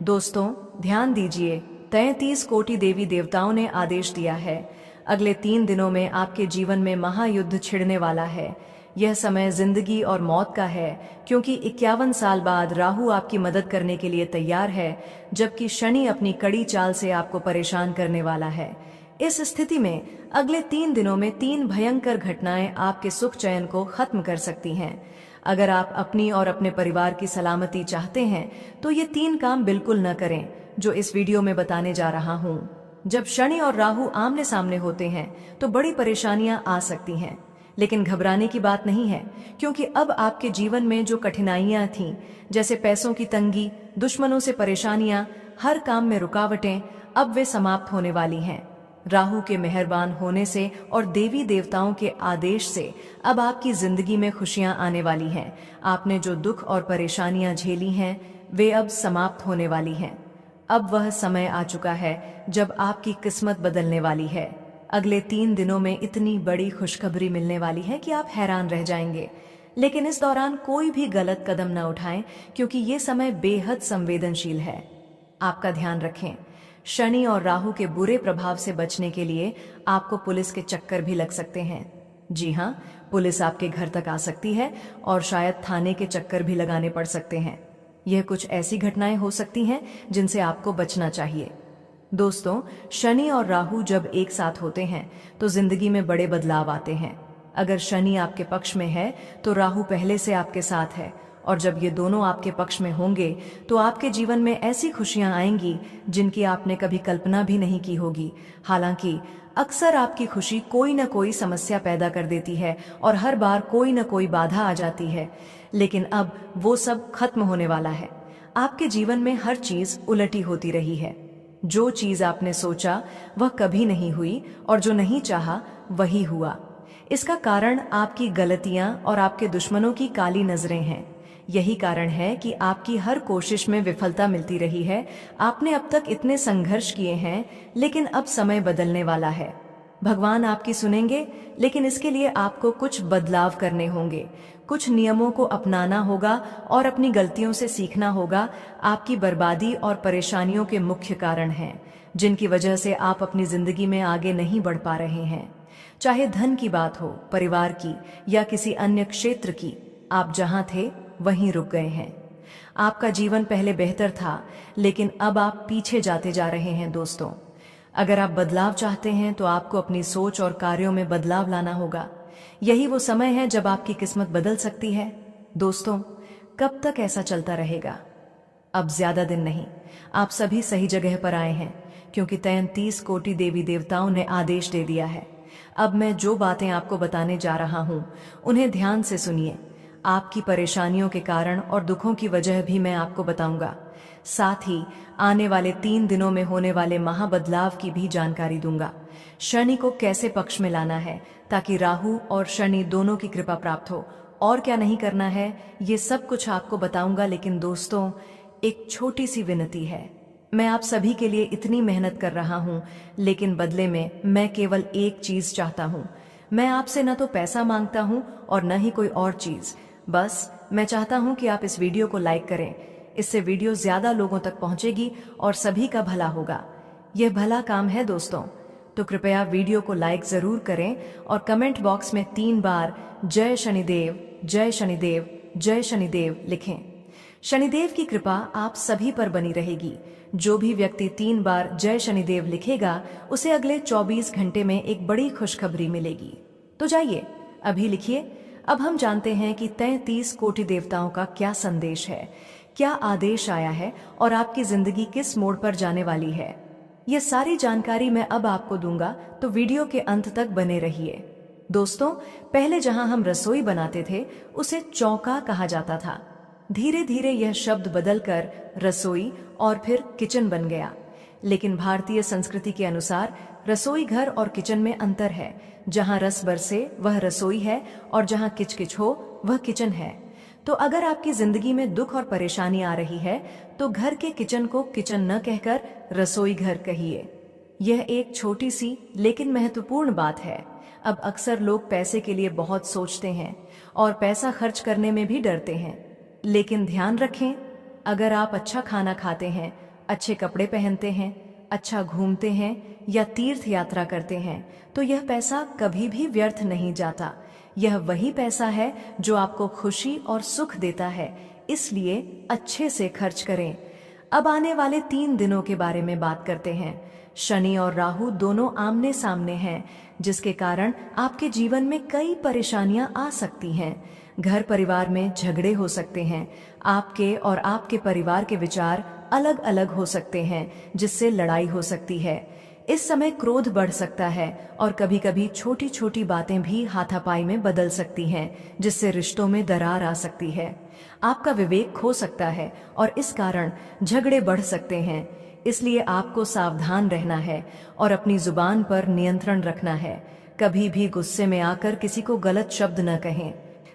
दोस्तों, ध्यान दीजिए, 33 कोटि देवी देवताओं ने आदेश दिया है। अगले 3 दिनों में आपके जीवन में महायुद्ध छिड़ने वाला है। यह समय जिंदगी और मौत का है, क्योंकि 51 साल बाद राहु आपकी मदद करने के लिए तैयार है, जबकि शनि अपनी कड़ी चाल से आपको परेशान करने वाला है। इस स्थिति में अगले 3 दिनों में 3 भयंकर घटनाएं आपके सुख चैन को खत्म कर सकती हैं। अगर आप अपनी और अपने परिवार की सलामती चाहते हैं, तो ये 3 काम बिल्कुल न करें जो इस वीडियो में बताने जा रहा हूँ। जब शनि और राहु आमने सामने होते हैं तो बड़ी परेशानियां आ सकती हैं, लेकिन घबराने की बात नहीं है, क्योंकि अब आपके जीवन में जो कठिनाइयां थीं, जैसे पैसों की तंगी, दुश्मनों से परेशानियां, हर काम में रुकावटें, अब वे समाप्त होने वाली हैं। राहु के मेहरबान होने से और देवी देवताओं के आदेश से अब आपकी जिंदगी में खुशियां आने वाली हैं। आपने जो दुख और परेशानियां झेली हैं, वे अब समाप्त होने वाली हैं। अब वह समय आ चुका है जब आपकी किस्मत बदलने वाली है। अगले 3 दिनों में इतनी बड़ी खुशखबरी मिलने वाली है कि आप हैरान रह जाएंगे। लेकिन इस दौरान कोई भी गलत कदम न उठाएं, क्योंकि ये समय बेहद संवेदनशील है। आपका ध्यान रखें, शनि और राहु के बुरे प्रभाव से बचने के लिए आपको पुलिस के चक्कर भी लग सकते हैं। जी हाँ, पुलिस आपके घर तक आ सकती है और शायद थाने के चक्कर भी लगाने पड़ सकते हैं। यह कुछ ऐसी घटनाएं हो सकती हैं जिनसे आपको बचना चाहिए। दोस्तों, शनि और राहु जब एक साथ होते हैं तो जिंदगी में बड़े बदलाव आते हैं। अगर शनि आपके पक्ष में है तो राहु पहले से आपके साथ है, और जब ये दोनों आपके पक्ष में होंगे तो आपके जीवन में ऐसी खुशियां आएंगी जिनकी आपने कभी कल्पना भी नहीं की होगी। हालांकि अक्सर आपकी खुशी कोई न कोई समस्या पैदा कर देती है और हर बार कोई न कोई बाधा आ जाती है, लेकिन अब वो सब खत्म होने वाला है। आपके जीवन में हर चीज उलटी होती रही है। जो चीज आपने सोचा वह कभी नहीं हुई, और जो नहीं चाहा वही हुआ। इसका कारण आपकी गलतियां और आपके दुश्मनों की काली नजरें हैं। यही कारण है कि आपकी हर कोशिश में विफलता मिलती रही है। आपने अब तक इतने संघर्ष किए हैं, लेकिन अब समय बदलने वाला है। भगवान आपकी सुनेंगे, लेकिन इसके लिए आपको कुछ बदलाव करने होंगे। कुछ नियमों को अपनाना होगा और अपनी गलतियों से सीखना होगा। आपकी बर्बादी और परेशानियों के मुख्य कारण हैं, जिनकी वजह से आप अपनी जिंदगी में आगे नहीं बढ़ पा रहे हैं। चाहे धन की बात हो, परिवार की, या किसी अन्य क्षेत्र की, आप जहां थे वहीं रुक गए हैं। आपका जीवन पहले बेहतर था, लेकिन अब आप पीछे जाते जा रहे हैं। दोस्तों, अगर आप बदलाव चाहते हैं तो आपको अपनी सोच और कार्यों में बदलाव लाना होगा। यही वो समय है जब आपकी किस्मत बदल सकती है। दोस्तों, कब तक ऐसा चलता रहेगा? अब ज्यादा दिन नहीं, आप सभी सही जगह पर आए हैं, क्योंकि 33 कोटि देवी देवताओं ने आदेश दे दिया है। अब मैं जो बातें आपको बताने जा रहा हूं, उन्हें ध्यान से सुनिए। आपकी परेशानियों के कारण और दुखों की वजह भी मैं आपको बताऊंगा। साथ ही आने वाले 3 दिनों में होने वाले महाबदलाव की भी जानकारी दूंगा। शनि को कैसे पक्ष में लाना है ताकि राहु और शनि दोनों की कृपा प्राप्त हो, और क्या नहीं करना है, ये सब कुछ आपको बताऊंगा। लेकिन दोस्तों, एक छोटी सी विनती है। मैं आप सभी के लिए इतनी मेहनत कर रहा हूँ, लेकिन बदले में मैं केवल एक चीज चाहता हूँ। मैं आपसे न तो पैसा मांगता हूँ और न ही कोई और चीज। बस मैं चाहता हूं कि आप इस वीडियो को लाइक करें। इससे वीडियो ज्यादा लोगों तक पहुंचेगी और सभी का भला होगा। यह भला काम है दोस्तों, तो कृपया वीडियो को लाइक जरूर करें और कमेंट बॉक्स में 3 बार जय शनिदेव, जय शनिदेव, जय शनिदेव लिखें। शनिदेव की कृपा आप सभी पर बनी रहेगी। जो भी व्यक्ति 3 बार जय शनिदेव लिखेगा, उसे अगले 24 घंटे में एक बड़ी खुशखबरी मिलेगी। तो जाइए, अभी लिखिए। अब हम जानते हैं कि 33 कोटि देवताओं का क्या संदेश है, क्या आदेश आया है और आपकी जिंदगी किस मोड़ पर जाने वाली है। ये सारी जानकारी मैं अब आपको दूंगा, तो वीडियो के अंत तक बने रहिए। दोस्तों, पहले जहां हम रसोई बनाते थे, उसे चौका कहा जाता था। धीरे धीरे यह शब्द बदलकर रसोई और फिर किचन बन गया। लेकिन भारतीय संस्कृति के अनुसार रसोई घर और किचन में अंतर है। जहां रस बरसे वह रसोई है, और जहां किचकिच हो वह किचन है। तो अगर आपकी जिंदगी में दुख और परेशानी आ रही है, तो घर के किचन को किचन न कहकर रसोई घर कहिए। यह एक छोटी सी लेकिन महत्वपूर्ण बात है। अब अक्सर लोग पैसे के लिए बहुत सोचते हैं और पैसा खर्च करने में भी डरते हैं। लेकिन ध्यान रखें, अगर आप अच्छा खाना खाते हैं अच्छे कपड़े पहनते हैं, अच्छा घूमते हैं या तीर्थ यात्रा करते हैं, तो यह पैसा कभी भी व्यर्थ नहीं जाता। यह वही पैसा है जो आपको खुशी और सुख देता है, इसलिए अच्छे से खर्च करें। अब आने वाले 3 दिनों के बारे में बात करते हैं। शनि और राहु दोनों आमने सामने हैं, जिसके कारण आपके जीवन में कई परेशानियां आ सकती हैं। घर परिवार में झगड़े हो सकते हैं। आपके और आपके परिवार के विचार अलग अलग हो सकते हैं, जिससे लड़ाई हो सकती है। इस समय क्रोध बढ़ सकता है और कभी कभी छोटी छोटी बातें भी हाथापाई में बदल सकती हैं, जिससे रिश्तों में दरार आ सकती है। आपका विवेक खो सकता है और इस कारण झगड़े बढ़ सकते हैं। इसलिए आपको सावधान रहना है और अपनी जुबान पर नियंत्रण रखना है। कभी भी गुस्से में आकर किसी को गलत शब्द न कहें।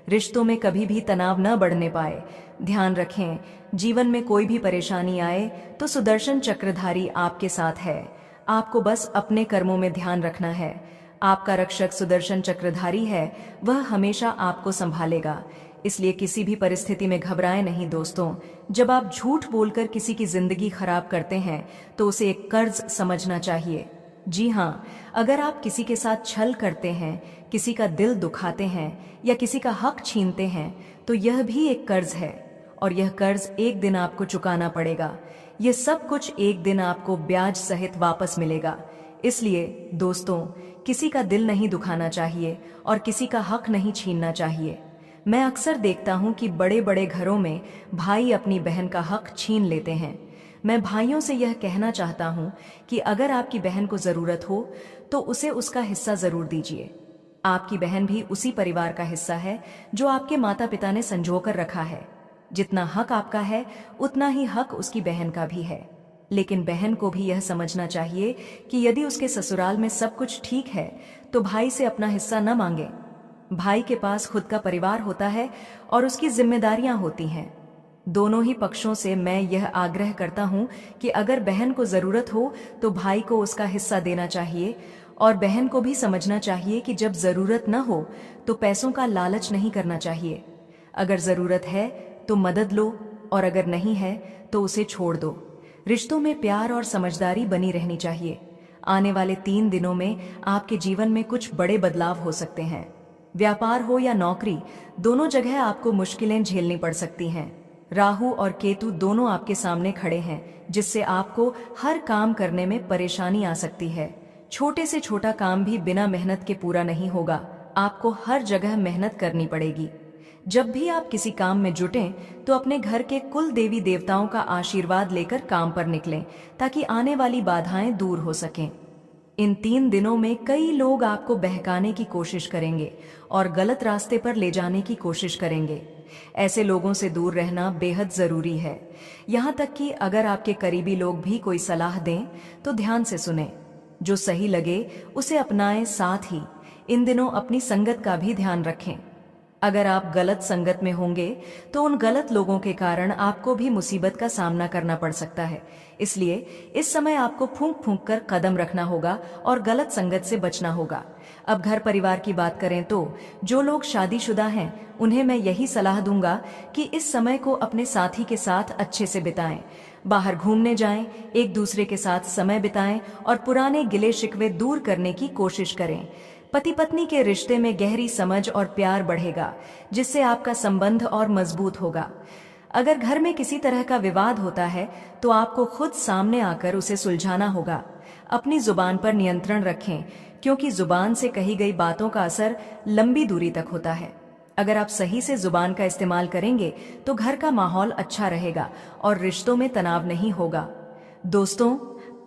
रिश्तों में कभी भी तनाव न बढ़ने पाए। ध्यान रखें, जीवन में कोई भी परेशानी आए तो सुदर्शन चक्रधारी आपके साथ है। आपको बस अपने कर्मों में ध्यान रखना है। आपका रक्षक सुदर्शन चक्रधारी है, वह हमेशा आपको संभालेगा। इसलिए किसी भी परिस्थिति में घबराएं नहीं दोस्तों। जब आप झूठ बोलकर किसी की जिंदगी खराब करते हैं तो उसे एक कर्ज समझना चाहिए। जी हाँ, अगर आप किसी के साथ छल करते हैं, किसी का दिल दुखाते हैं या किसी का हक छीनते हैं, तो यह भी एक कर्ज है और यह कर्ज एक दिन आपको चुकाना पड़ेगा। ये सब कुछ एक दिन आपको ब्याज सहित वापस मिलेगा। इसलिए दोस्तों, किसी का दिल नहीं दुखाना चाहिए और किसी का हक नहीं छीनना चाहिए। मैं अक्सर देखता हूं कि बड़े बड़े घरों में भाई अपनी बहन का हक छीन लेते हैं। मैं भाइयों से यह कहना चाहता हूं कि अगर आपकी बहन को जरूरत हो तो उसे उसका हिस्सा जरूर दीजिए। आपकी बहन भी उसी परिवार का हिस्सा है जो आपके माता पिता ने संजोकर रखा है। जितना हक आपका है उतना ही हक उसकी बहन का भी है। लेकिन बहन को भी यह समझना चाहिए कि यदि उसके ससुराल में सब कुछ ठीक है तो भाई से अपना हिस्सा न मांगे। भाई के पास खुद का परिवार होता है और उसकी जिम्मेदारियां होती हैं। दोनों ही पक्षों से मैं यह आग्रह करता हूं कि अगर बहन को जरूरत हो तो भाई को उसका हिस्सा देना चाहिए और बहन को भी समझना चाहिए कि जब जरूरत न हो तो पैसों का लालच नहीं करना चाहिए। अगर जरूरत है तो मदद लो और अगर नहीं है तो उसे छोड़ दो। रिश्तों में प्यार और समझदारी बनी रहनी चाहिए। आने वाले 3 दिनों में आपके जीवन में कुछ बड़े बदलाव हो सकते हैं। व्यापार हो या नौकरी, दोनों जगह आपको मुश्किलें झेलनी पड़ सकती हैं। राहु और केतु दोनों आपके सामने खड़े हैं, जिससे आपको हर काम करने में परेशानी आ सकती है। छोटे से छोटा काम भी बिना मेहनत के पूरा नहीं होगा। आपको हर जगह मेहनत करनी पड़ेगी। जब भी आप किसी काम में जुटें तो अपने घर के कुल देवी देवताओं का आशीर्वाद लेकर काम पर निकलें, ताकि आने वाली बाधाएं दूर हो सकें। इन 3 दिनों में कई लोग आपको बहकाने की कोशिश करेंगे और गलत रास्ते पर ले जाने की कोशिश करेंगे। ऐसे लोगों से दूर रहना बेहद जरूरी है। यहाँ तक कि अगर आपके करीबी लोग भी कोई सलाह दें तो ध्यान से सुनें। जो सही लगे उसे अपनाएं। साथ ही इन दिनों अपनी संगत का भी ध्यान रखें। अगर आप गलत संगत में होंगे तो उन गलत लोगों के कारण आपको भी मुसीबत का सामना करना पड़ सकता है। इसलिए इस समय आपको फूंक फूंक कर कदम रखना होगा और गलत संगत से बचना होगा। अब घर परिवार की बात करें तो जो लोग शादीशुदा हैं उन्हें मैं यही सलाह दूंगा कि इस समय को अपने साथी के साथ अच्छे से बिताएं। बाहर घूमने जाएं, एक दूसरे के साथ समय बिताएं और पुराने गिले शिकवे दूर करने की कोशिश करें। पति पत्नी के रिश्ते में गहरी समझ और प्यार बढ़ेगा, जिससे आपका संबंध और मजबूत होगा। अगर घर में किसी तरह का विवाद होता है तो आपको खुद सामने आकर उसे सुलझाना होगा। अपनी जुबान पर नियंत्रण रखें, क्योंकि जुबान से कही गई बातों का असर लंबी दूरी तक होता है। अगर आप सही से जुबान का इस्तेमाल करेंगे तो घर का माहौल अच्छा रहेगा और रिश्तों में तनाव नहीं होगा। दोस्तों,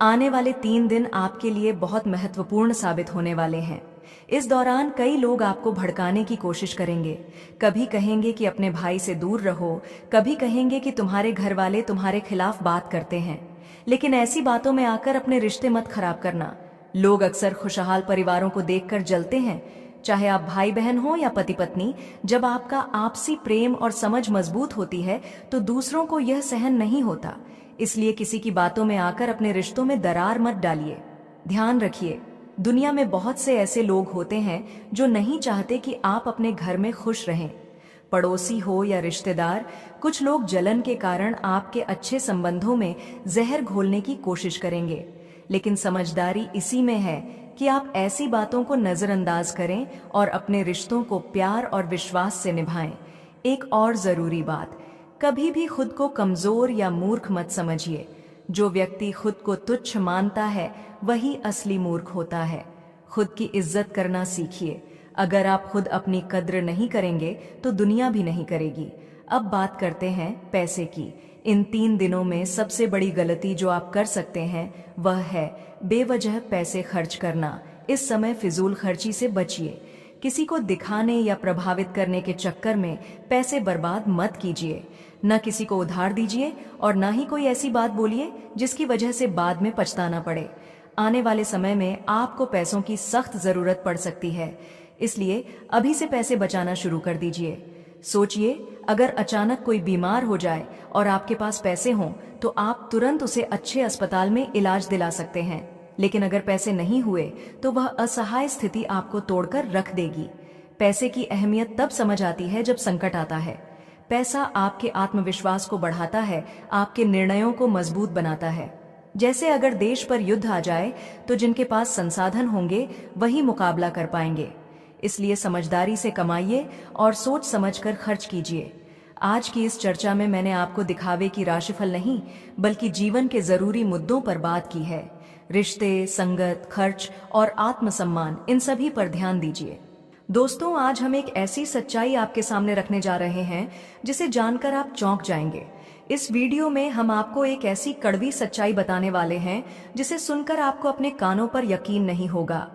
आने वाले 3 दिन आपके लिए बहुत महत्वपूर्ण साबित होने वाले हैं। इस दौरान कई लोग आपको भड़काने की कोशिश करेंगे। कभी कहेंगे कि अपने भाई से दूर रहो, कभी कहेंगे कि तुम्हारे घर वाले तुम्हारे खिलाफ बात करते हैं। लेकिन ऐसी बातों में आकर अपने रिश्ते मत खराब करना। लोग अक्सर खुशहाल परिवारों को देखकर जलते हैं, चाहे आप भाई बहन हो या पति पत्नी। जब आपका आपसी प्रेम और समझ मजबूत होती है तो दूसरों को यह सहन नहीं होता। इसलिए किसी की बातों में आकर अपने रिश्तों में दरार मत डालिए। ध्यान रखिए, दुनिया में बहुत से ऐसे लोग होते हैं जो नहीं चाहते कि आप अपने घर में खुश रहें। पड़ोसी हो या रिश्तेदार, कुछ लोग जलन के कारण आपके अच्छे संबंधों में जहर घोलने की कोशिश करेंगे, लेकिन समझदारी इसी में है कि आप ऐसी बातों को नजरअंदाज करें और अपने रिश्तों को प्यार और विश्वास से निभाएं। एक और जरूरी बात, कभी भी खुद को कमजोर या मूर्ख मत समझिए। जो व्यक्ति खुद को तुच्छ मानता है वही असली मूर्ख होता है। खुद की इज्जत करना सीखिए। अगर आप खुद अपनी कद्र नहीं करेंगे तो दुनिया भी नहीं करेगी। अब बात करते हैं पैसे की। इन 3 दिनों में सबसे बड़ी गलती जो आप कर सकते हैं वह है बेवजह पैसे खर्च करना। इस समय फिजूल खर्ची से बचिए। किसी को दिखाने या प्रभावित करने के चक्कर में पैसे बर्बाद मत कीजिए। न किसी को उधार दीजिए और न ही कोई ऐसी बात बोलिए जिसकी वजह से बाद में पछताना पड़े। आने वाले समय में आपको पैसों की सख्त जरूरत पड़ सकती है, इसलिए अभी से पैसे बचाना शुरू कर दीजिए। सोचिए, अगर अचानक कोई बीमार हो जाए और आपके पास पैसे हों तो आप तुरंत उसे अच्छे अस्पताल में इलाज दिला सकते हैं, लेकिन अगर पैसे नहीं हुए तो वह असहाय स्थिति आपको तोड़कर रख देगी। पैसे की अहमियत तब समझ आती है जब संकट आता है। पैसा आपके आत्मविश्वास को बढ़ाता है, आपके निर्णयों को मजबूत बनाता है। जैसे अगर देश पर युद्ध आ जाए तो जिनके पास संसाधन होंगे वही मुकाबला कर पाएंगे। इसलिए समझदारी से कमाइए और सोच समझकर खर्च कीजिए। आज की इस चर्चा में मैंने आपको दिखावे की राशिफल नहीं बल्कि जीवन के जरूरी मुद्दों पर बात की है। रिश्ते, संगत, खर्च और आत्मसम्मान, इन सभी पर ध्यान दीजिए। दोस्तों, आज हम एक ऐसी सच्चाई आपके सामने रखने जा रहे हैं जिसे जानकर आप चौंक जाएंगे। इस वीडियो में हम आपको एक ऐसी कड़वी सच्चाई बताने वाले हैं जिसे सुनकर आपको अपने कानों पर यकीन नहीं होगा।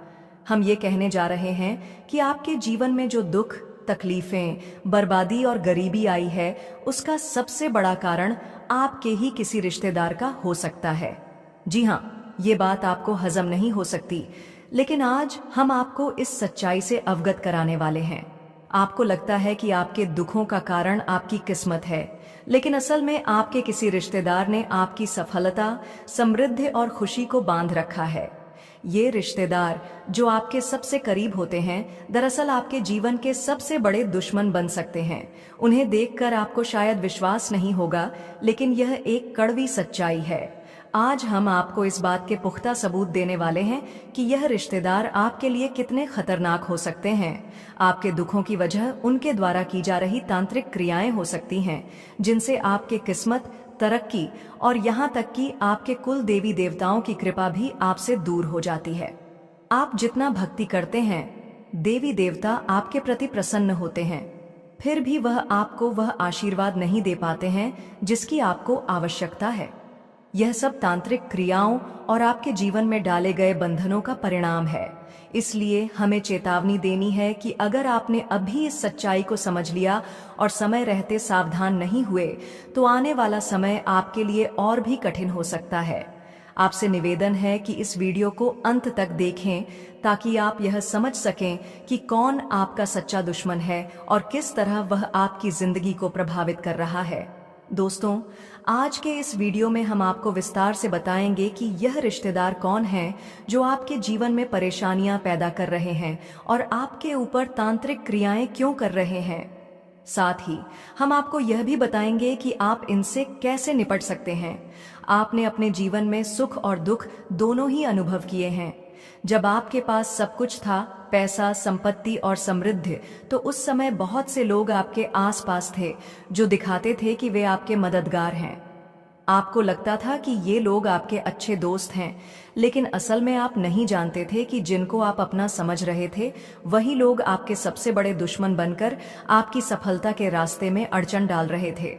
हम ये कहने जा रहे हैं कि आपके जीवन में जो दुख, तकलीफें, बर्बादी और गरीबी आई है, उसका सबसे बड़ा कारण आपके ही किसी रिश्तेदार का हो सकता है। जी हाँ, ये बात आपको हजम नहीं हो सकती, लेकिन आज हम आपको इस सच्चाई से अवगत कराने वाले हैं। आपको लगता है कि आपके दुखों का कारण आपकी किस्मत है, लेकिन असल में आपके किसी रिश्तेदार ने आपकी सफलता, समृद्धि और खुशी को बांध रखा है। ये रिश्तेदार जो आपके सबसे करीब होते हैं, दरअसल आपके जीवन के सबसे बड़े दुश्मन बन सकते हैं। उन्हें देखकर आपको शायद विश्वास नहीं होगा, लेकिन यह एक कड़वी सच्चाई है। आज हम आपको इस बात के पुख्ता सबूत देने वाले हैं कि यह रिश्तेदार आपके लिए कितने खतरनाक हो सकते हैं। आपके दुखों की वजह उनके द्वारा की जा रही तांत्रिक क्रियाएं हो सकती हैं, जिनसे आपके किस्मत, तरक्की और यहाँ तक कि आपके कुल देवी देवताओं की कृपा भी आपसे दूर हो जाती है। आप जितना भक्ति करते हैं, देवी देवता आपके प्रति प्रसन्न होते हैं, फिर भी वह आपको वह आशीर्वाद नहीं दे पाते हैं जिसकी आपको आवश्यकता है। यह सब तांत्रिक क्रियाओं और आपके जीवन में डाले गए बंधनों का परिणाम है। इसलिए हमें चेतावनी देनी है कि अगर आपने अभी इस सच्चाई को समझ लिया और समय रहते सावधान नहीं हुए, तो आने वाला समय आपके लिए और भी कठिन हो सकता है। आपसे निवेदन है कि इस वीडियो को अंत तक देखें ताकि आप यह समझ सकें कि कौन आपका सच्चा दुश्मन है और किस तरह वह आपकी जिंदगी को प्रभावित कर रहा है। दोस्तों, आज के इस वीडियो में हम आपको विस्तार से बताएंगे कि यह रिश्तेदार कौन है जो आपके जीवन में परेशानियां पैदा कर रहे हैं और आपके ऊपर तांत्रिक क्रियाएं क्यों कर रहे हैं। साथ ही हम आपको यह भी बताएंगे कि आप इनसे कैसे निपट सकते हैं। आपने अपने जीवन में सुख और दुख दोनों ही अनुभव किए हैं। जब आपके पास सब कुछ था, पैसा, संपत्ति और समृद्धि, तो उस समय बहुत से लोग आपके आसपास थे जो दिखाते थे कि वे आपके मददगार हैं। आपको लगता था कि ये लोग आपके अच्छे दोस्त हैं, लेकिन असल में आप नहीं जानते थे कि जिनको आप अपना समझ रहे थे, वही लोग आपके सबसे बड़े दुश्मन बनकर आपकी सफलता के रास्ते में अड़चन डाल रहे थे।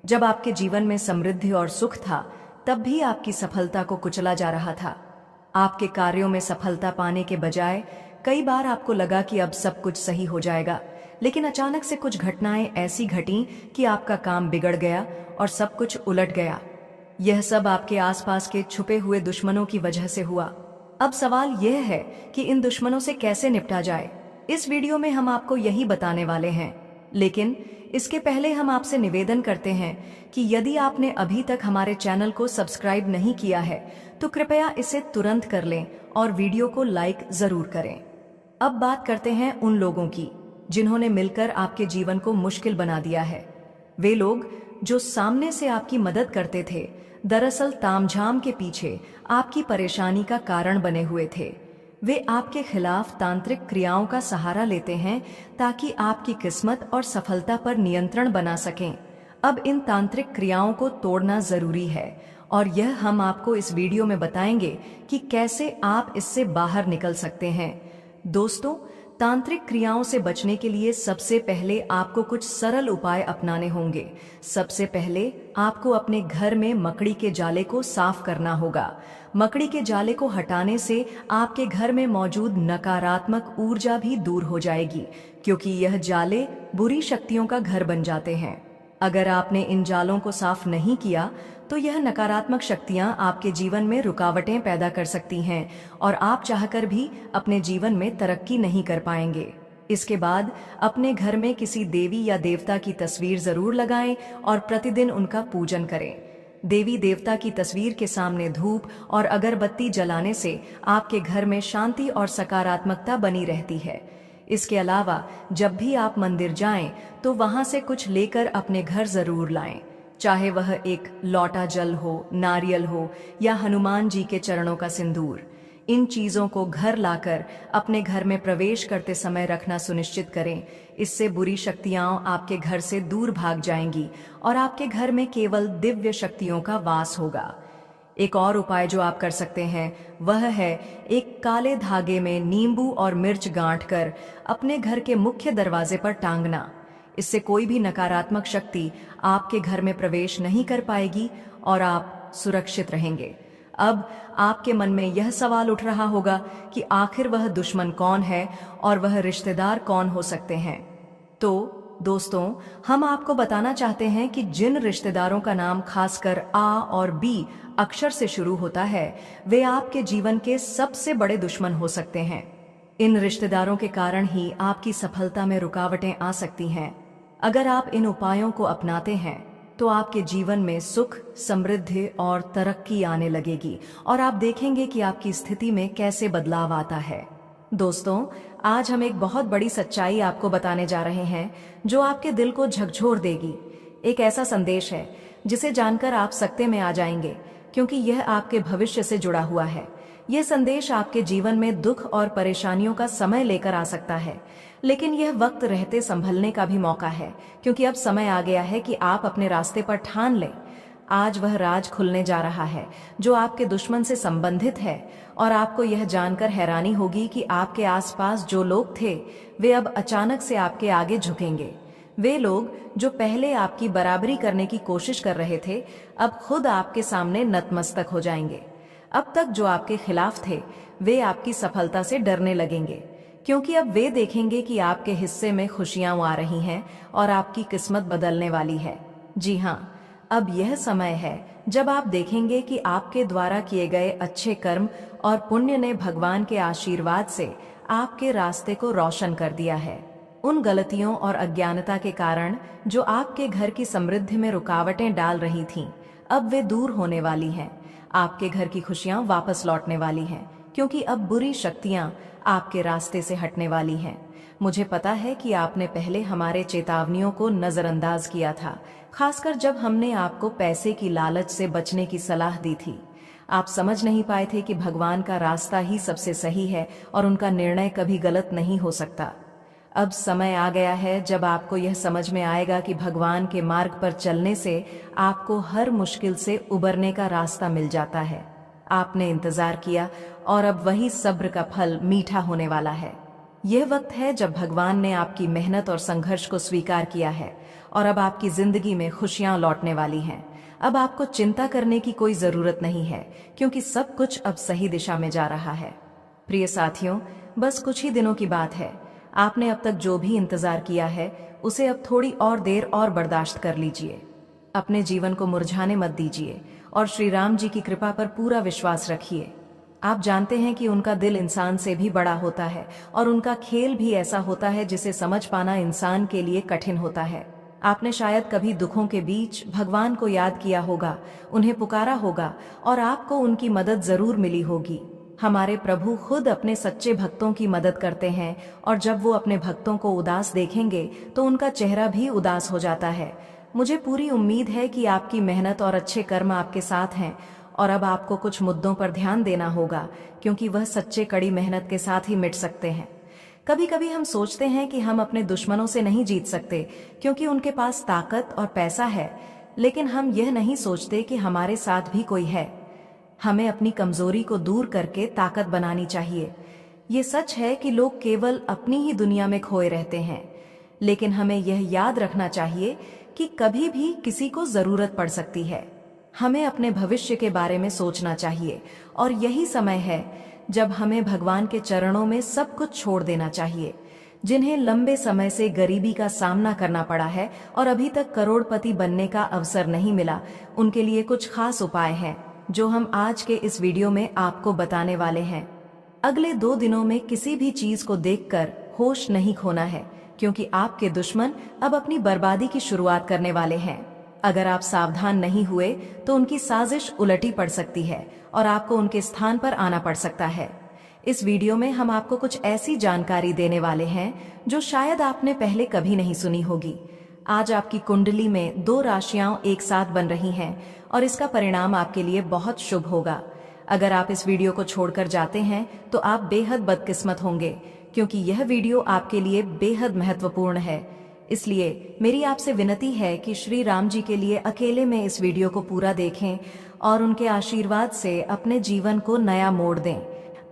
जब आपके जीवन में समृद्धि और सुख था, तब भी आपकी सफलता को कुचला जा रहा था। आपके कार्यों में सफलता पाने के बजाय कई बार आपको लगा कि अब सब कुछ सही हो जाएगा, लेकिन अचानक से कुछ घटनाएं ऐसी घटीं कि आपका काम बिगड़ गया और सब कुछ उलट गया। यह सब आपके आसपास के छुपे हुए दुश्मनों की वजह से हुआ। अब सवाल यह है कि इन दुश्मनों से कैसे निपटा जाए। इस वीडियो में हम आपको यही बताने वाले हैं, लेकिन इसके पहले हम आपसे निवेदन करते हैं कि यदि आपने अभी तक हमारे चैनल को सब्सक्राइब नहीं किया है तो कृपया इसे तुरंत कर लें और वीडियो को लाइक जरूर करें। अब बात करते हैं उन लोगों की जिन्होंने मिलकर आपके जीवन को मुश्किल बना दिया है। वे लोग जो सामने से आपकी मदद करते थे, दरअसल तामझाम के पीछे आपकी परेशानी का कारण बने हुए थे। वे आपके खिलाफ तांत्रिक क्रियाओं का सहारा लेते हैं ताकि आपकी किस्मत और सफलता पर नियंत्रण बना सकें। अब इन तांत्रिक क्रियाओं को तोड़ना जरूरी है और यह हम आपको इस वीडियो में बताएंगे कि कैसे आप इससे बाहर निकल सकते हैं। दोस्तों, तांत्रिक क्रियाओं से बचने के लिए सबसे पहले आपको कुछ सरल उपाय अपनाने होंगे। सबसे पहले आपको अपने घर में मकड़ी के जाले को साफ करना होगा। मकड़ी के जाले को हटाने से आपके घर में मौजूद नकारात्मक ऊर्जा भी दूर हो जाएगी, क्योंकि यह जाले बुरी शक्तियों का घर बन जाते हैं। अगर आपने इन जालों को साफ नहीं किया तो यह नकारात्मक शक्तियां आपके जीवन में रुकावटें पैदा कर सकती हैं और आप चाहकर भी अपने जीवन में तरक्की नहीं कर पाएंगे। इसके बाद अपने घर में किसी देवी या देवता की तस्वीर जरूर लगाएं और प्रतिदिन उनका पूजन करें। देवी देवता की तस्वीर के सामने धूप और अगरबत्ती जलाने से आपके घर में शांति और सकारात्मकता बनी रहती है। इसके अलावा जब भी आप मंदिर जाएं तो वहां से कुछ लेकर अपने घर जरूर लाएं, चाहे वह एक लौटा जल हो, नारियल हो या हनुमान जी के चरणों का सिंदूर। इन चीजों को घर लाकर अपने घर में प्रवेश करते समय रखना सुनिश्चित करें। इससे बुरी शक्तियां आपके घर से दूर भाग जाएंगी और आपके घर में केवल दिव्य शक्तियों का वास होगा। एक और उपाय जो आप कर सकते हैं वह है एक काले धागे में नींबू और मिर्च गांठकर अपने घर के मुख्य दरवाजे पर टांगना। इससे कोई भी नकारात्मक शक्ति आपके घर में प्रवेश नहीं कर पाएगी और आप सुरक्षित रहेंगे। अब आपके मन में यह सवाल उठ रहा होगा कि आखिर वह दुश्मन कौन है और वह रिश्तेदार कौन हो सकते हैं। तो दोस्तों, हम आपको बताना चाहते हैं कि जिन रिश्तेदारों का नाम खासकर आ और बी अक्षर से शुरू होता है, वे आपके जीवन के सबसे बड़े दुश्मन हो सकते हैं। इन रिश्तेदारों के कारण ही आपकी सफलता में रुकावटें आ सकती हैं। अगर आप इन उपायों को अपनाते हैं तो आपके जीवन में सुख, समृद्धि और तरक्की आने लगेगी और आप देखेंगे कि आपकी स्थिति में कैसे बदलाव आता है। दोस्तों, आज हम एक बहुत बड़ी सच्चाई आपको बताने जा रहे हैं जो आपके दिल को झकझोर देगी। एक ऐसा संदेश है जिसे जानकर आप सकते में आ जाएंगे, क्योंकि यह आपके भविष्य से जुड़ा हुआ है। यह संदेश आपके जीवन में दुख और परेशानियों का समय लेकर आ सकता है, लेकिन यह वक्त रहते संभलने का भी मौका है, क्योंकि अब समय आ गया है कि आप अपने रास्ते पर ठान लें। आज वह राज खुलने जा रहा है जो आपके दुश्मन से संबंधित है और आपको यह जानकर हैरानी होगी कि आपके आसपास जो लोग थे वे अब अचानक से आपके आगे झुकेंगे। वे लोग जो पहले आपकी बराबरी करने की कोशिश कर रहे थे, अब खुद आपके सामने नतमस्तक हो जाएंगे। अब तक जो आपके खिलाफ थे वे आपकी सफलता से डरने लगेंगे, क्योंकि अब वे देखेंगे कि आपके हिस्से में खुशियां आ रही हैं और आपकी किस्मत बदलने वाली है। जी हाँ, अब यह समय है जब आप देखेंगे कि आपके द्वारा किए गए अच्छे कर्म और पुण्य ने भगवान के आशीर्वाद से आपके रास्ते को रोशन कर दिया है। उन गलतियों और अज्ञानता के कारण जो आपके घर की समृद्धि में रुकावटें डाल रही थीं, अब वे दूर होने वाली हैं। आपके घर की खुशियां वापस लौटने वाली हैं, क्योंकि अब बुरी शक्तियां आपके रास्ते से हटने वाली हैं। मुझे पता है कि आपने पहले हमारे चेतावनियों को नजरअंदाज किया था, खासकर जब हमने आपको पैसे की लालच से बचने की सलाह दी थी। आप समझ नहीं पाए थे कि भगवान का रास्ता ही सबसे सही है और उनका निर्णय कभी गलत नहीं हो सकता। अब समय आ गया है जब आपको यह समझ में आएगा कि भगवान के मार्ग पर चलने से आपको हर मुश्किल से उबरने का रास्ता मिल जाता है। आपने इंतजार किया और अब वही सब्र का फल मीठा होने वाला है। यह वक्त है जब भगवान ने आपकी मेहनत और संघर्ष को स्वीकार किया है और अब आपकी जिंदगी में खुशियां लौटने वाली हैं। अब आपको चिंता करने की कोई जरूरत नहीं है, क्योंकि सब कुछ अब सही दिशा में जा रहा है। प्रिय साथियों, बस कुछ ही दिनों की बात है। आपने अब तक जो भी इंतजार किया है उसे अब थोड़ी और देर और बर्दाश्त कर लीजिए। अपने जीवन को मुरझाने मत दीजिए और श्री राम जी की कृपा पर पूरा विश्वास रखिए। आप जानते हैं कि उनका दिल इंसान से भी बड़ा होता है और उनका खेल भी ऐसा होता है जिसे समझ पाना इंसान के लिए कठिन होता है। आपने शायद कभी दुखों के बीच भगवान को याद किया होगा, उन्हें पुकारा होगा और आपको उनकी मदद जरूर मिली होगी। हमारे प्रभु खुद अपने सच्चे भक्तों की मदद करते हैं और जब वो अपने भक्तों को उदास देखेंगे तो उनका चेहरा भी उदास हो जाता है। मुझे पूरी उम्मीद है कि आपकी मेहनत और अच्छे कर्म आपके साथ हैं और अब आपको कुछ मुद्दों पर ध्यान देना होगा, क्योंकि वह सच्चे कड़ी मेहनत के साथ ही मिट सकते हैं। कभी कभी हम सोचते हैं कि हम अपने दुश्मनों से नहीं जीत सकते क्योंकि उनके पास ताकत और पैसा है, लेकिन हम यह नहीं सोचते कि हमारे साथ भी कोई है। हमें अपनी कमजोरी को दूर करके ताकत बनानी चाहिए। ये सच है कि लोग केवल अपनी ही दुनिया में खोए रहते हैं, लेकिन हमें यह याद रखना चाहिए कि कभी भी किसी को जरूरत पड़ सकती है। हमें अपने भविष्य के बारे में सोचना चाहिए और यही समय है जब हमें भगवान के चरणों में सब कुछ छोड़ देना चाहिए। जिन्हें लंबे समय से गरीबी का सामना करना पड़ा है और अभी तक करोड़पति बनने का अवसर नहीं मिला, उनके लिए कुछ खास उपाय हैं जो हम आज के इस वीडियो में आपको बताने वाले हैं। अगले 2 दिनों में किसी भी चीज को देखकर होश नहीं खोना है, क्योंकि आपके दुश्मन अब अपनी बर्बादी की शुरुआत करने वाले हैं। अगर आप सावधान नहीं हुए तो उनकी साजिश उलटी पड़ सकती है और आपको उनके स्थान पर आना पड़ सकता है। इस वीडियो में हम आपको कुछ ऐसी जानकारी देने वाले हैं जो शायद आपने पहले कभी नहीं सुनी होगी। आज आपकी कुंडली में 2 राशियां एक साथ बन रही हैं और इसका परिणाम आपके लिए बहुत शुभ होगा। अगर आप इस वीडियो को छोड़कर जाते हैं तो आप बेहद बदकिस्मत होंगे, क्योंकि यह वीडियो आपके लिए बेहद महत्वपूर्ण है। इसलिए मेरी आपसे विनती है कि श्री राम जी के लिए अकेले में इस वीडियो को पूरा देखें और उनके आशीर्वाद से अपने जीवन को नया मोड़ दें।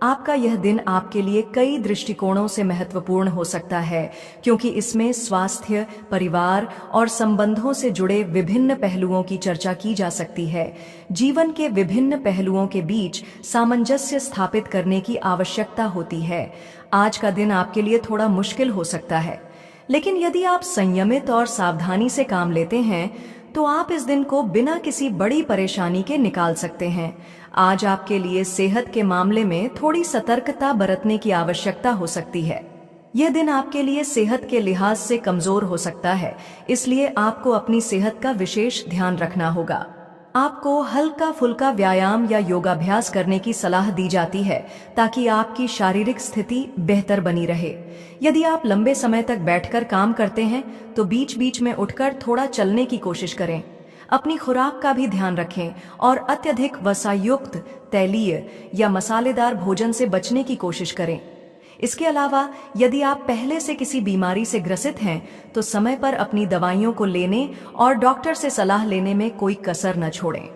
आपका यह दिन आपके लिए कई दृष्टिकोणों से महत्वपूर्ण हो सकता है, क्योंकि इसमें स्वास्थ्य, परिवार और संबंधों से जुड़े विभिन्न पहलुओं की चर्चा की जा सकती है। जीवन के विभिन्न पहलुओं के बीच सामंजस्य स्थापित करने की आवश्यकता होती है। आज का दिन आपके लिए थोड़ा मुश्किल हो सकता है, लेकिन यदि आप संयमित और सावधानी से काम लेते हैं तो आप इस दिन को बिना किसी बड़ी परेशानी के निकाल सकते हैं। आज आपके लिए सेहत के मामले में थोड़ी सतर्कता बरतने की आवश्यकता हो सकती है। यह दिन आपके लिए सेहत के लिहाज से कमजोर हो सकता है, इसलिए आपको अपनी सेहत का विशेष ध्यान रखना होगा। आपको हल्का फुल्का व्यायाम या योगाभ्यास करने की सलाह दी जाती है ताकि आपकी शारीरिक स्थिति बेहतर बनी रहे। यदि आप लंबे समय तक बैठकर काम करते हैं तो बीच बीच में उठकर थोड़ा चलने की कोशिश करें। अपनी खुराक का भी ध्यान रखें और अत्यधिक वसायुक्त, तैलीय या मसालेदार भोजन से बचने की कोशिश करें। इसके अलावा यदि आप पहले से किसी बीमारी से ग्रसित हैं तो समय पर अपनी दवाइयों को लेने और डॉक्टर से सलाह लेने में कोई कसर न छोड़ें।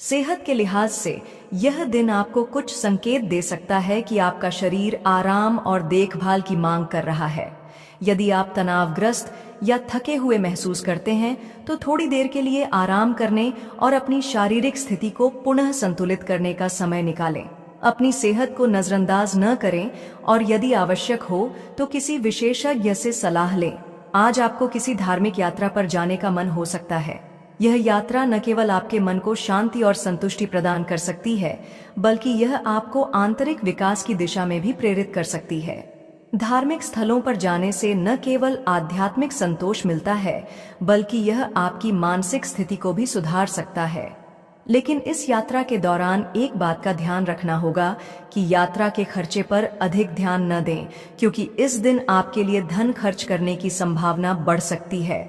सेहत के लिहाज से यह दिन आपको कुछ संकेत दे सकता है कि आपका शरीर आराम और देखभाल की मांग कर रहा है। यदि आप तनावग्रस्त या थके हुए महसूस करते हैं तो थोड़ी देर के लिए आराम करने और अपनी शारीरिक स्थिति को पुनः संतुलित करने का समय निकालें। अपनी सेहत को नजरअंदाज न करें और यदि आवश्यक हो तो किसी विशेषज्ञ से सलाह लें। आज आपको किसी धार्मिक यात्रा पर जाने का मन हो सकता है। यह यात्रा न केवल आपके मन को शांति और संतुष्टि प्रदान कर सकती है, बल्कि यह आपको आंतरिक विकास की दिशा में भी प्रेरित कर सकती है। धार्मिक स्थलों पर जाने से न केवल आध्यात्मिक संतोष मिलता है, बल्कि यह आपकी मानसिक स्थिति को भी सुधार सकता है। लेकिन इस यात्रा के दौरान एक बात का ध्यान रखना होगा कि यात्रा के खर्चे पर अधिक ध्यान न दें, क्योंकि इस दिन आपके लिए धन खर्च करने की संभावना बढ़ सकती है।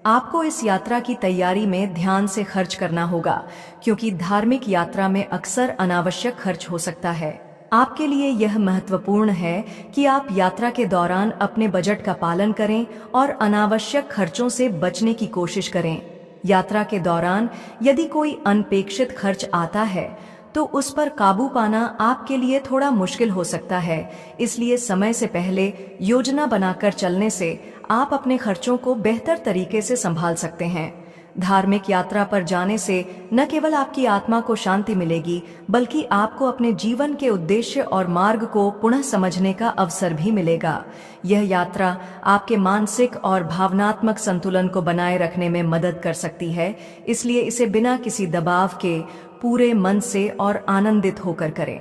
आपको इस यात्रा की तैयारी में ध्यान से खर्च करना होगा, क्योंकि धार्मिक यात्रा में अक्सर अनावश्यक खर्च हो सकता है। आपके लिए यह महत्वपूर्ण है कि आप यात्रा के दौरान अपने बजट का पालन करें और अनावश्यक खर्चों से बचने की कोशिश करें। यात्रा के दौरान यदि कोई अनपेक्षित खर्च आता है तो उस पर काबू पाना आपके लिए थोड़ा मुश्किल हो सकता है, इसलिए समय से पहले योजना बनाकर चलने से आप अपने खर्चों को बेहतर तरीके से संभाल सकते हैं। धार्मिक यात्रा पर जाने से न केवल आपकी आत्मा को शांति मिलेगी, बल्कि आपको अपने जीवन के उद्देश्य और मार्ग को पुनः समझने का अवसर भी मिलेगा। यह यात्रा आपके मानसिक और भावनात्मक संतुलन को बनाए रखने में मदद कर सकती है, इसलिए इसे बिना किसी दबाव के पूरे मन से और आनंदित होकर करें।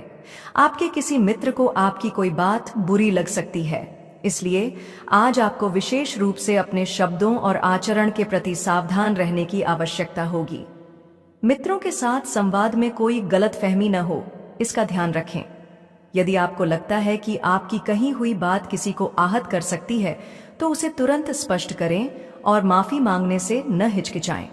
आपके किसी मित्र को आपकी कोई बात बुरी लग सकती है, इसलिए आज आपको विशेष रूप से अपने शब्दों और आचरण के प्रति सावधान रहने की आवश्यकता होगी। मित्रों के साथ संवाद में कोई गलतफहमी न हो, इसका ध्यान रखें। यदि आपको लगता है कि आपकी कही हुई बात किसी को आहत कर सकती है, तो उसे तुरंत स्पष्ट करें और माफी मांगने से न हिचकिचाएं।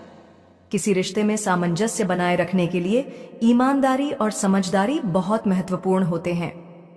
किसी रिश्ते में सामंजस्य बनाए रखने के लिए ईमानदारी और समझदारी बहुत महत्वपूर्ण होते हैं।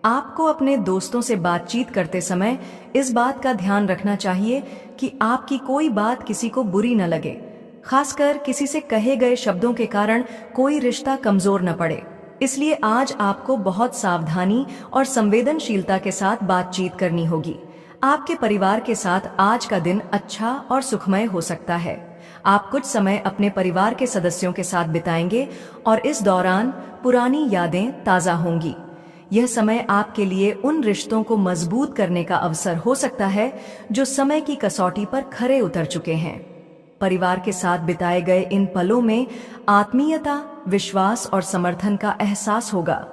आपको अपने दोस्तों से बातचीत करते समय इस बात का ध्यान रखना चाहिए कि आपकी कोई बात किसी को बुरी न लगे, खासकर किसी से कहे गए शब्दों के कारण कोई रिश्ता कमजोर न पड़े। इसलिए आज आपको बहुत सावधानी और संवेदनशीलता के साथ बातचीत करनी होगी। आपके परिवार के साथ आज का दिन अच्छा और सुखमय हो सकता है। आप कुछ समय अपने परिवार के सदस्यों के साथ बिताएंगे और इस दौरान पुरानी यादें ताज़ा होंगी। यह समय आपके लिए उन रिश्तों को मजबूत करने का अवसर हो सकता है जो समय की कसौटी पर खरे उतर चुके हैं। परिवार के साथ बिताए गए इन पलों में आत्मीयता, विश्वास और समर्थन का एहसास होगा।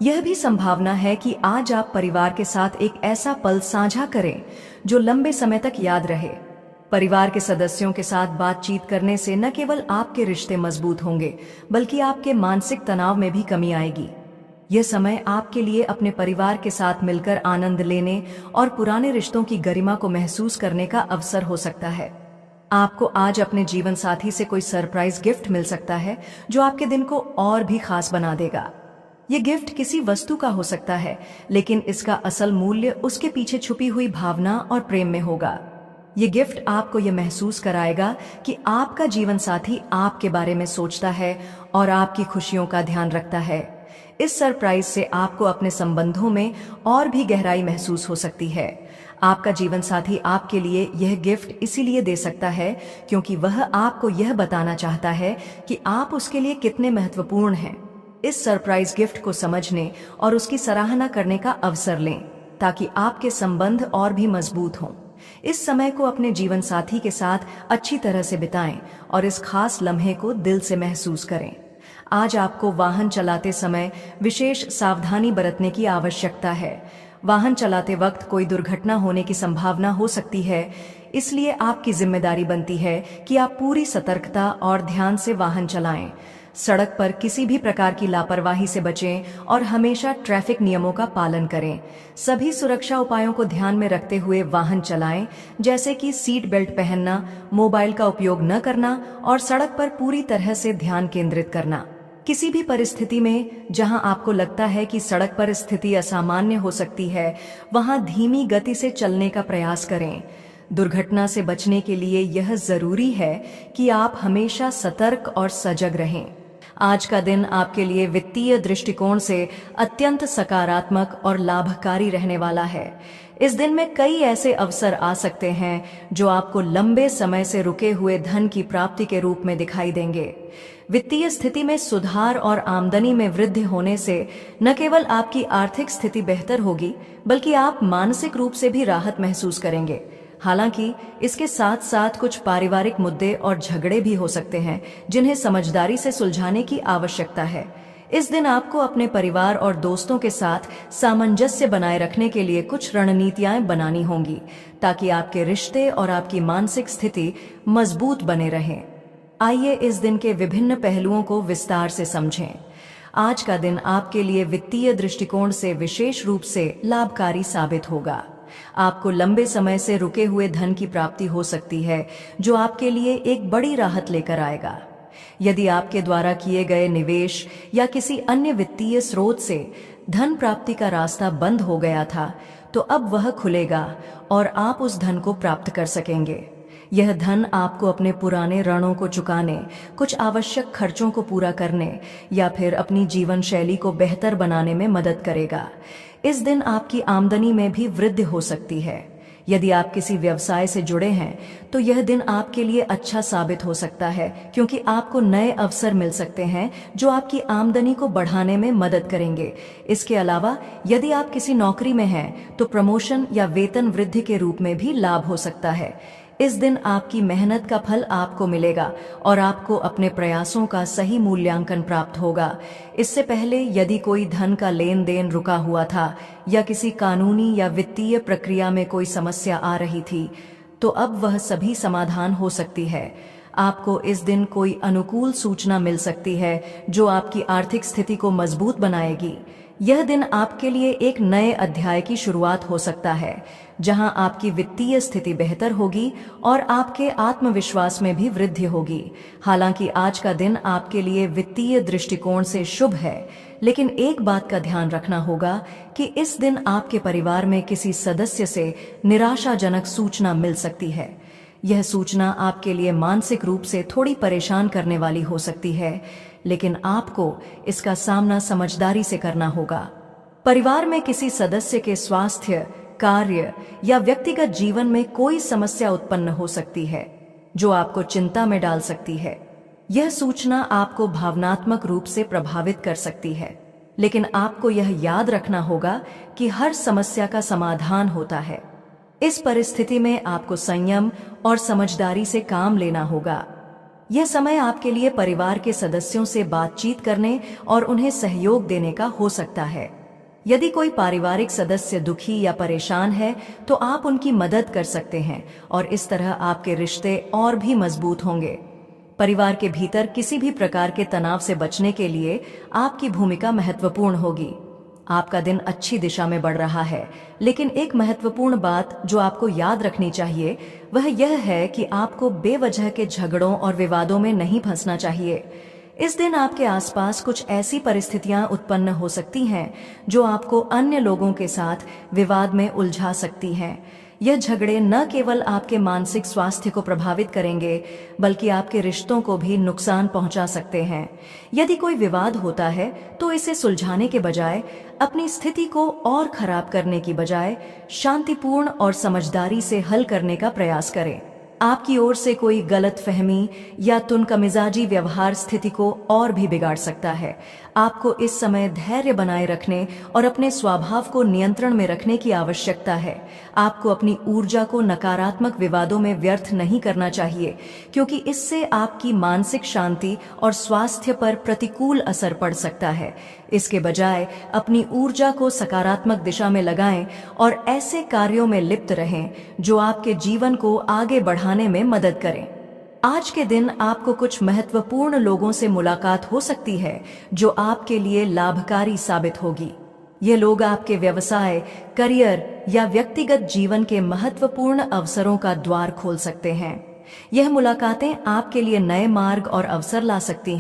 यह भी संभावना है कि आज आप परिवार के साथ एक ऐसा पल साझा करें जो लंबे समय तक याद रहे। परिवार के सदस्यों के साथ बातचीत करने से न केवल आपके रिश्ते मजबूत होंगे, बल्कि आपके मानसिक तनाव में भी कमी आएगी। यह समय आपके लिए अपने परिवार के साथ मिलकर आनंद लेने और पुराने रिश्तों की गरिमा को महसूस करने का अवसर हो सकता है। आपको आज अपने जीवन साथी से कोई सरप्राइज गिफ्ट मिल सकता है जो आपके दिन को और भी खास बना देगा। ये गिफ्ट किसी वस्तु का हो सकता है, लेकिन इसका असल मूल्य उसके पीछे छुपी हुई भावना और प्रेम में होगा। ये गिफ्ट आपको ये महसूस कराएगा कि आपका जीवन साथी आपके बारे में सोचता है और आपकी खुशियों का ध्यान रखता है। इस सरप्राइज से आपको अपने संबंधों में और भी गहराई महसूस हो सकती है। आपका जीवन साथी आपके लिए यह गिफ्ट इसीलिए दे सकता है क्योंकि वह आपको यह बताना चाहता है कि आप उसके लिए कितने महत्वपूर्ण हैं। इस सरप्राइज गिफ्ट को समझने और उसकी सराहना करने का अवसर लें ताकि आपके संबंध और भी मजबूत हों। इस समय को अपने जीवन साथी के साथ अच्छी तरह से बिताएं और इस खास लम्हे को दिल से महसूस करें। आज आपको वाहन चलाते समय विशेष सावधानी बरतने की आवश्यकता है। वाहन चलाते वक्त कोई दुर्घटना होने की संभावना हो सकती है, इसलिए आपकी जिम्मेदारी बनती है कि आप पूरी सतर्कता और ध्यान से वाहन चलाएं। सड़क पर किसी भी प्रकार की लापरवाही से बचें और हमेशा ट्रैफिक नियमों का पालन करें। सभी सुरक्षा उपायों को ध्यान में रखते हुए वाहन चलाएं, जैसे कि सीट बेल्ट पहनना, मोबाइल का उपयोग न करना और सड़क पर पूरी तरह से ध्यान केंद्रित करना। किसी भी परिस्थिति में जहां आपको लगता है कि सड़क पर स्थिति असामान्य हो सकती है, वहां धीमी गति से चलने का प्रयास करें। दुर्घटना से बचने के लिए यह जरूरी है कि आप हमेशा सतर्क और सजग रहें। आज का दिन आपके लिए वित्तीय दृष्टिकोण से अत्यंत सकारात्मक और लाभकारी रहने वाला है। इस दिन में कई ऐसे अवसर आ सकते हैं जो आपको लंबे समय से रुके हुए धन की प्राप्ति के रूप में दिखाई देंगे। वित्तीय स्थिति में सुधार और आमदनी में वृद्धि होने से न केवल आपकी आर्थिक स्थिति बेहतर होगी, बल्कि आप मानसिक रूप से भी राहत महसूस करेंगे। हालांकि इसके साथ साथ कुछ पारिवारिक मुद्दे और झगड़े भी हो सकते हैं जिन्हें समझदारी से सुलझाने की आवश्यकता है। इस दिन आपको अपने परिवार और दोस्तों के साथ सामंजस्य बनाए रखने के लिए कुछ रणनीतियां बनानी होंगी ताकि आपके रिश्ते और आपकी मानसिक स्थिति मजबूत बने रहें। आइए इस दिन के विभिन्न पहलुओं को विस्तार से समझें। आज का दिन आपके लिए वित्तीय दृष्टिकोण से विशेष रूप से लाभकारी साबित होगा। आपको लंबे समय से रुके हुए धन की प्राप्ति हो सकती है जो आपके लिए एक बड़ी राहत लेकर आएगा। यदि आपके द्वारा किए गए निवेश या किसी अन्य वित्तीय स्रोत से धन प्राप्ति का रास्ता बंद हो गया था, तो अब वह खुलेगा और आप उस धन को प्राप्त कर सकेंगे। यह धन आपको अपने पुराने ऋणों को चुकाने, कुछ आवश्यक खर्चों को पूरा करने या फिर अपनी जीवन शैली को बेहतर बनाने में मदद करेगा। इस दिन आपकी आमदनी में भी वृद्धि हो सकती है। यदि आप किसी व्यवसाय से जुड़े हैं तो यह दिन आपके लिए अच्छा साबित हो सकता है, क्योंकि आपको नए अवसर मिल सकते हैं जो आपकी आमदनी को बढ़ाने में मदद करेंगे। इसके अलावा यदि आप किसी नौकरी में हैं तो प्रमोशन या वेतन वृद्धि के रूप में भी लाभ हो सकता है। इस दिन आपकी मेहनत का फल आपको मिलेगा और आपको अपने प्रयासों का सही मूल्यांकन प्राप्त होगा। इससे पहले यदि कोई धन का लेन देन रुका हुआ था या किसी कानूनी या वित्तीय प्रक्रिया में कोई समस्या आ रही थी, तो अब वह सभी समाधान हो सकती है। आपको इस दिन कोई अनुकूल सूचना मिल सकती है जो आपकी आर्थिक स्थिति को मजबूत बनाएगी। यह दिन आपके लिए एक नए अध्याय की शुरुआत हो सकता है, जहां आपकी वित्तीय स्थिति बेहतर होगी और आपके आत्मविश्वास में भी वृद्धि होगी। हालांकि आज का दिन आपके लिए वित्तीय दृष्टिकोण से शुभ है, लेकिन एक बात का ध्यान रखना होगा कि इस दिन आपके परिवार में किसी सदस्य से निराशाजनक सूचना मिल सकती है। यह सूचना आपके लिए मानसिक रूप से थोड़ी परेशान करने वाली हो सकती है, लेकिन आपको इसका सामना समझदारी से करना होगा। परिवार में किसी सदस्य के स्वास्थ्य, कार्य या व्यक्तिगत जीवन में कोई समस्या उत्पन्न हो सकती है जो आपको चिंता में डाल सकती है। यह सूचना आपको भावनात्मक रूप से प्रभावित कर सकती है, लेकिन आपको यह याद रखना होगा कि हर समस्या का समाधान होता है। इस परिस्थिति में आपको संयम और समझदारी से काम लेना होगा। यह समय आपके लिए परिवार के सदस्यों से बातचीत करने और उन्हें सहयोग देने का हो सकता है। यदि कोई पारिवारिक सदस्य दुखी या परेशान है तो आप उनकी मदद कर सकते हैं और इस तरह आपके रिश्ते और भी मजबूत होंगे। परिवार के भीतर किसी भी प्रकार के तनाव से बचने के लिए आपकी भूमिका महत्वपूर्ण होगी। आपका दिन अच्छी दिशा में बढ़ रहा है, लेकिन एक महत्वपूर्ण बात जो आपको याद रखनी चाहिए वह यह है कि आपको बेवजह के झगड़ों और विवादों में नहीं फंसना चाहिए। इस दिन आपके आसपास कुछ ऐसी परिस्थितियां उत्पन्न हो सकती हैं जो आपको अन्य लोगों के साथ विवाद में उलझा सकती हैं। यह झगड़े न केवल आपके मानसिक स्वास्थ्य को प्रभावित करेंगे, बल्कि आपके रिश्तों को भी नुकसान पहुंचा सकते हैं। यदि कोई विवाद होता है तो इसे सुलझाने के बजाय, अपनी स्थिति को और खराब करने की बजाय शांतिपूर्ण और समझदारी से हल करने का प्रयास करें। आपकी ओर से कोई गलतफहमी या तुनकमिजाजी व्यवहार स्थिति को और भी बिगाड़ सकता है। आपको इस समय धैर्य बनाए रखने और अपने स्वभाव को नियंत्रण में रखने की आवश्यकता है। आपको अपनी ऊर्जा को नकारात्मक विवादों में व्यर्थ नहीं करना चाहिए, क्योंकि इससे आपकी मानसिक शांति और स्वास्थ्य पर प्रतिकूल असर पड़ सकता है। इसके बजाय अपनी ऊर्जा को सकारात्मक दिशा में लगाएं और ऐसे कार्यों में लिप्त रहें जो आपके जीवन को आगे बढ़ाने में मदद करें। आज के दिन आपको कुछ महत्वपूर्ण लोगों से मुलाकात हो सकती है जो आपके लिए लाभकारी साबित होगी। ये लोग आपके व्यवसाय, करियर या व्यक्तिगत जीवन के महत्वपूर्ण अवसरों का द्वार खोल सकते हैं। यह मुलाकातें आपके लिए नए मार्ग और अवसर ला सकती हैं।